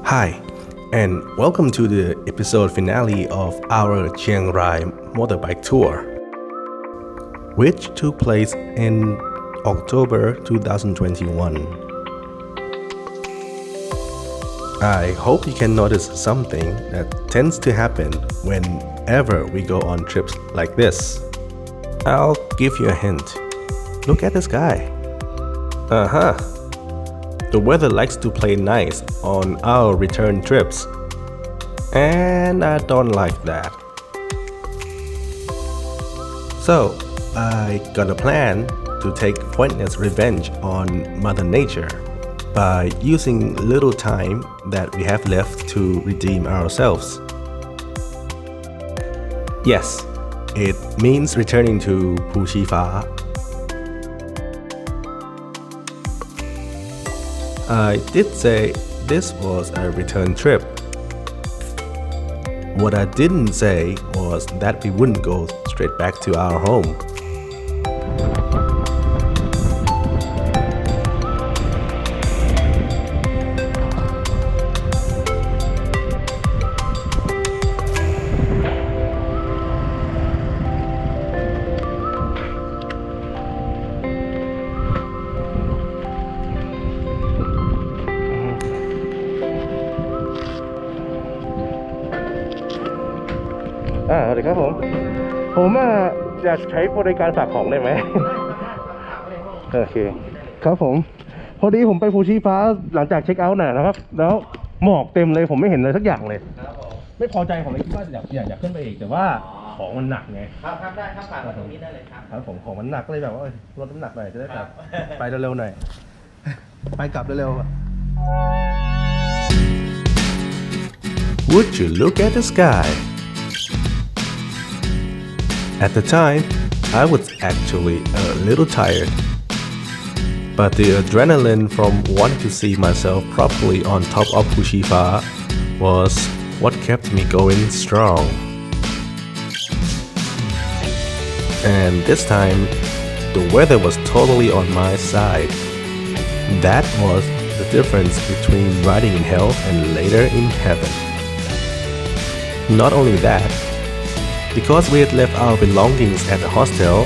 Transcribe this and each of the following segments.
Hi, and welcome to the episode finale of our Chiang Rai motorbike tour, which took place in October 2021. I hope you can notice something that tends to happen whenever we go on trips like this. I'll give you a hint. Look at the sky. The weather likes to play nice on our return trips, and I don't like that. So, I got a plan to take pointless revenge on Mother Nature by using little time that we have left to redeem ourselves. Yes, it means returning to Pu Chi Fa. I did say this was a return trip. What I didn't say was that we wouldn't go straight back to our home.สวัสดีครับผมอยากใช้บริการฝากของได้ไหม โอเคครับผมพอดีผมไปภูชีฟ้าหลังจากเช็คเอาท์นะครับแล้วหมอกเต็มเลยผมไม่เห็นอะไรสักอย่างเลยไม่พอใจผมเลยคิดว่าอยากขึ้นไปอีกแต่ว่าของมันหนักไงครับได้ครับฝากตรงนี้ได้เลยครับผมของมันหนักเลยแบบว่าลดน้ำหนักหน่อยจะได้แบบไปเร็วๆหน่อยไปกลับเร็วๆ Would you look at the sky? At the time, I was actually a little tired, but the adrenaline from wanting to see myself properly on top of Pu Chi Fa was what kept me going strong. And this time, the weather was totally on my side. That was the difference between riding in hell and later in heaven. Not only that, because we had left our belongings at the hostel,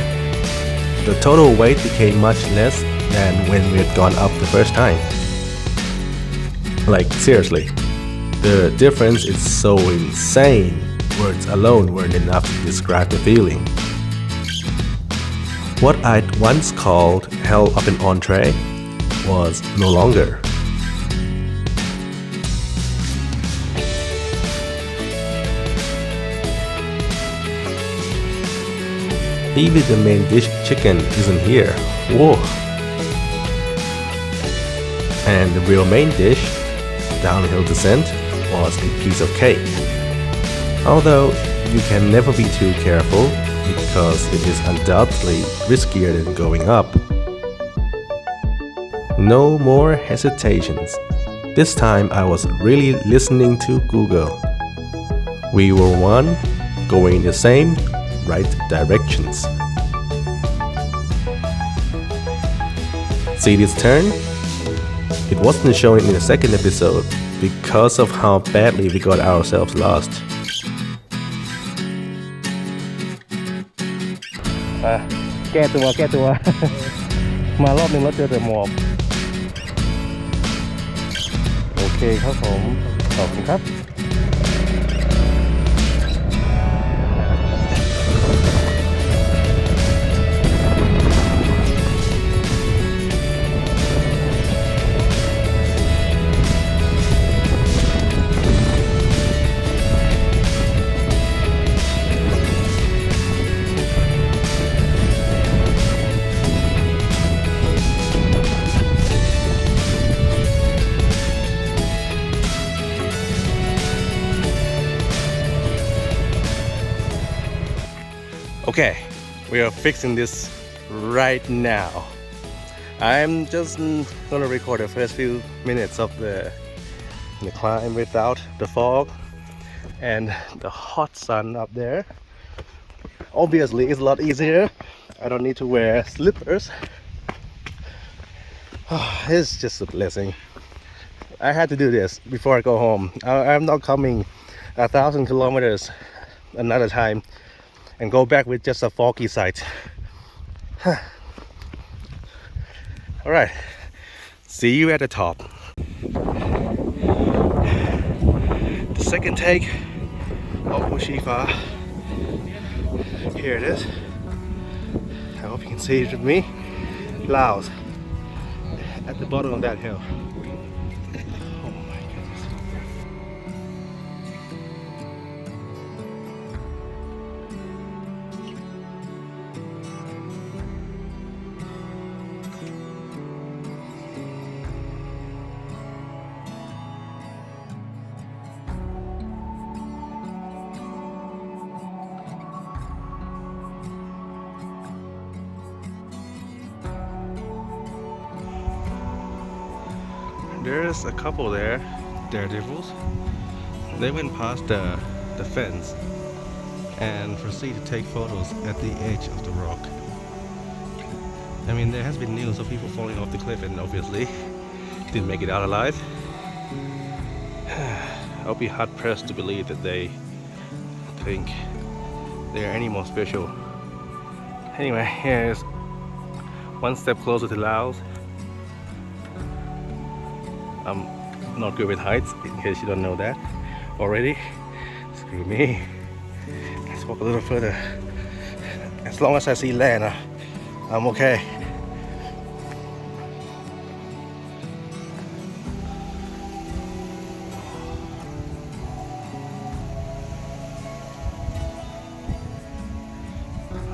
the total weight became much less than when we had gone up the first time. Like, seriously, the difference is so insane, words alone weren't enough to describe the feeling. What I'd once called hell up an entree was no longer. Even the main dish chicken isn't here. Whoa! And the real main dish, downhill descent, was a piece of cake. Although you can never be too careful because it is undoubtedly riskier than going up. No more hesitations. This time I was really listening to Google. We were going in the same right directions. See this turn? It wasn't shown in the second episode because of how badly we got ourselves lost. แก้ตัว มารอบนึงแล้วเจอแต่หมอกโอเคครับผมขอบคุณครับ Okay, we are fixing this right now. I'm just gonna record the first few minutes of the climb without the fog and the hot sun up there. Obviously, it's a lot easier. I don't need to wear slippers. It's just a blessing. I had to do this before I go home. I'm not coming 1,000 kilometers another time and go back with just a foggy sight. All right, see you at the top. The second take of Ushifa. Here it is. I hope you can see it with me. Laos at the bottom of that hill. Oh my goodness. There's a couple there, daredevils. They went past the fence and proceed to take photos at the edge of the rock. I mean, there has been news of people falling off the cliff and obviously didn't make it out alive. I'll be hard pressed to believe that they think they are any more special. Anyway, here's one step closer to Laos. I'm not good with heights, in case you don't know that already. Screw me. Let's walk a little further. As long as I see land, I'm okay.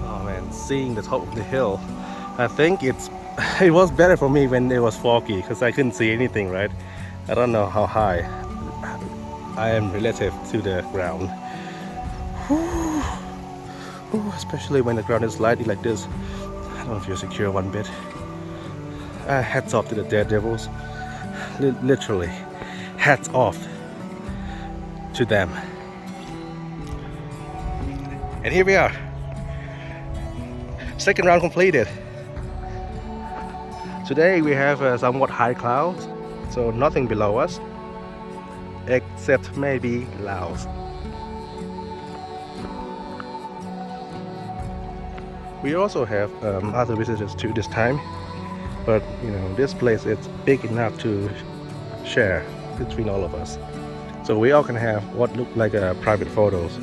Oh man, seeing the top of the hill, I think it was better for me when it was foggy because I couldn't see anything, right? I don't know how high I am relative to the ground. Ooh, especially when the ground is slightly like this. I don't feel secure one bit. Hats off to the daredevils. Literally, hats off to them. And here we are. Second round completed. Today we have somewhat high clouds, so nothing below us, except maybe Laos. We also have other visitors too this time, but you know, this place is big enough to share between all of us, so we all can have what look like private photos.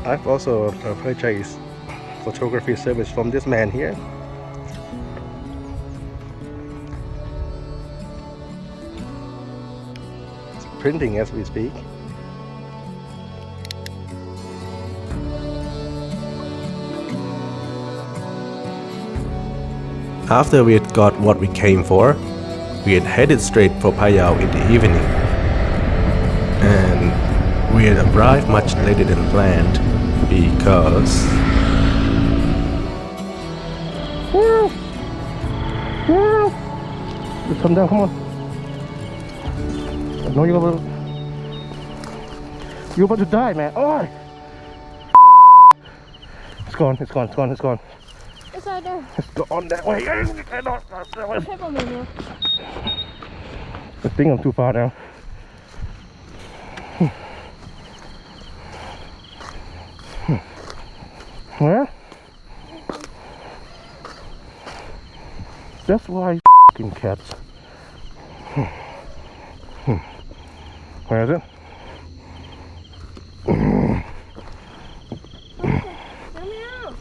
I've also purchased photography service from this man here. It's printing as we speak. After we had got what we came for, we had headed straight for Phayao in the evening. And we had arrived much later than planned because... Just come down, come on. I know you're about to die, man. Oh! It's gone, it's gone, it's gone, it's gone. It's right there. It's gone that way. Paper menu. I think I'm too far now. Well, that's why f***ing cats. Where is it? Let me out.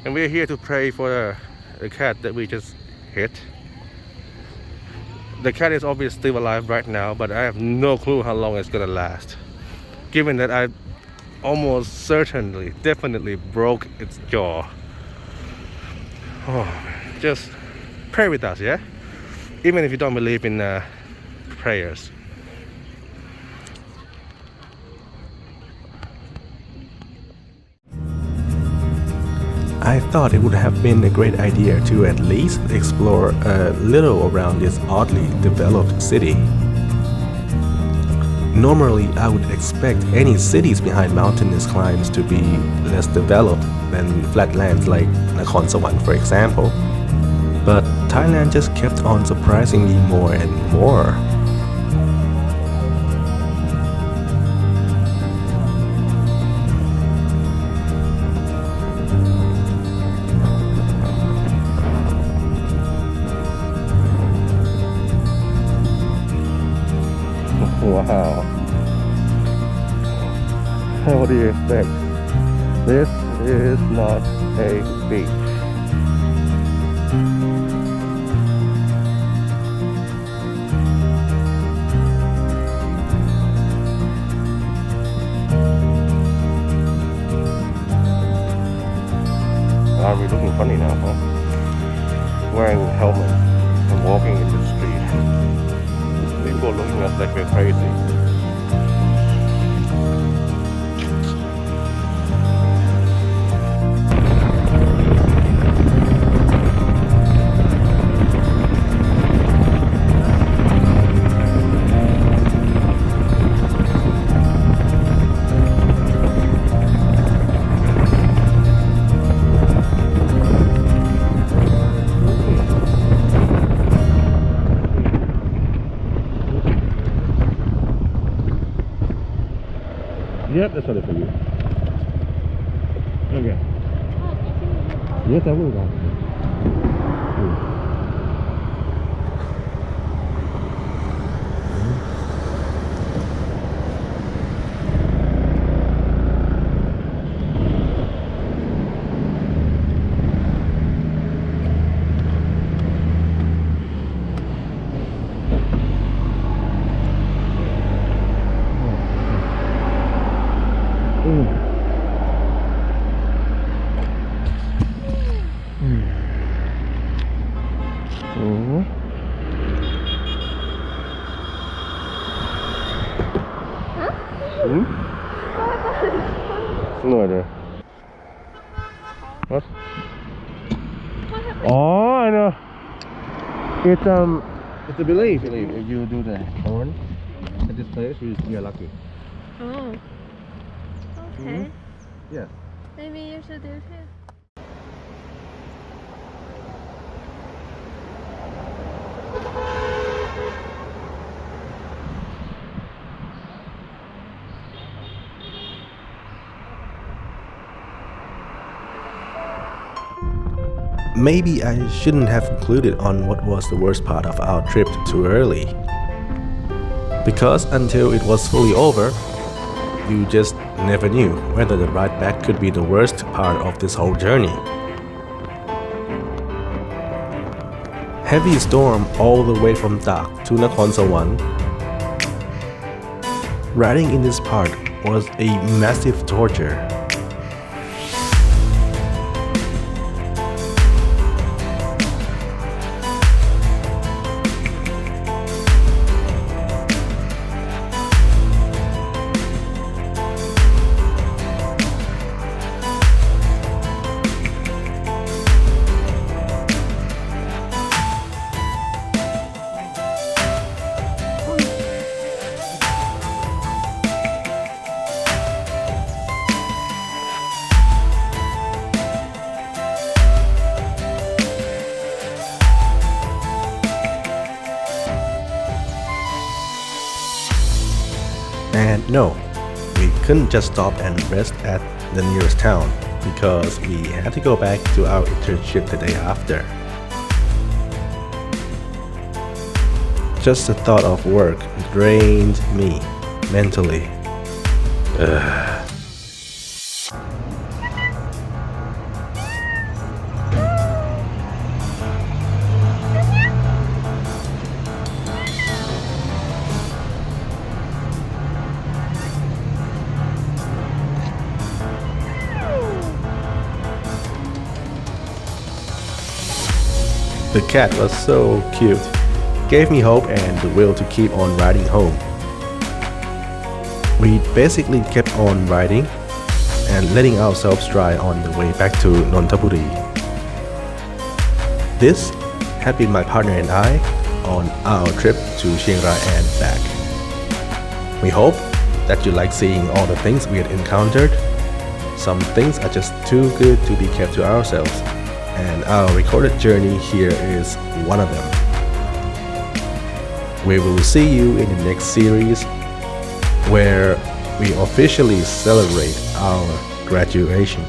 And we're here to pray for the cat that we just hit. The cat is obviously still alive right now, but I have no clue how long it's gonna last. Given that I almost certainly, definitely broke its jaw. Oh, just pray with us, yeah? Even if you don't believe in prayers. I thought it would have been a great idea to at least explore a little around this oddly developed city. Normally, I would expect any cities behind mountainous climbs to be less developed than flatlands like Nakhon Sawan, for example. But Thailand just kept on surprising me more and more. Wow. What do you expect? This is not a beach. Are we looking funny now, huh? Wearing helmets and walking in the street. People looking at us like we're crazy. Yep, that's what it for you. Okay. Yes, I will go. No idea. What? Oh, I know. It's a belief. If you do the horn at this place, you're lucky. Oh. Okay. Yeah. Maybe you should do too. Maybe I shouldn't have concluded on what was the worst part of our trip too early. Because until it was fully over, you just never knew whether the ride back could be the worst part of this whole journey. Heavy storm all the way from Tak to Nakhon Sawan. Riding in this part was a massive torture. And no, we couldn't just stop and rest at the nearest town because we had to go back to our internship the day after. Just the thought of work drained me mentally. Ugh. The cat was so cute, gave me hope and the will to keep on riding home. We basically kept on riding and letting ourselves dry on the way back to Nonthaburi. This had been my partner and I on our trip to Chiang Rai and back. We hope that you like seeing all the things we had encountered. Some things are just too good to be kept to ourselves, and our recorded journey here is one of them. We will see you in the next series where we officially celebrate our graduation.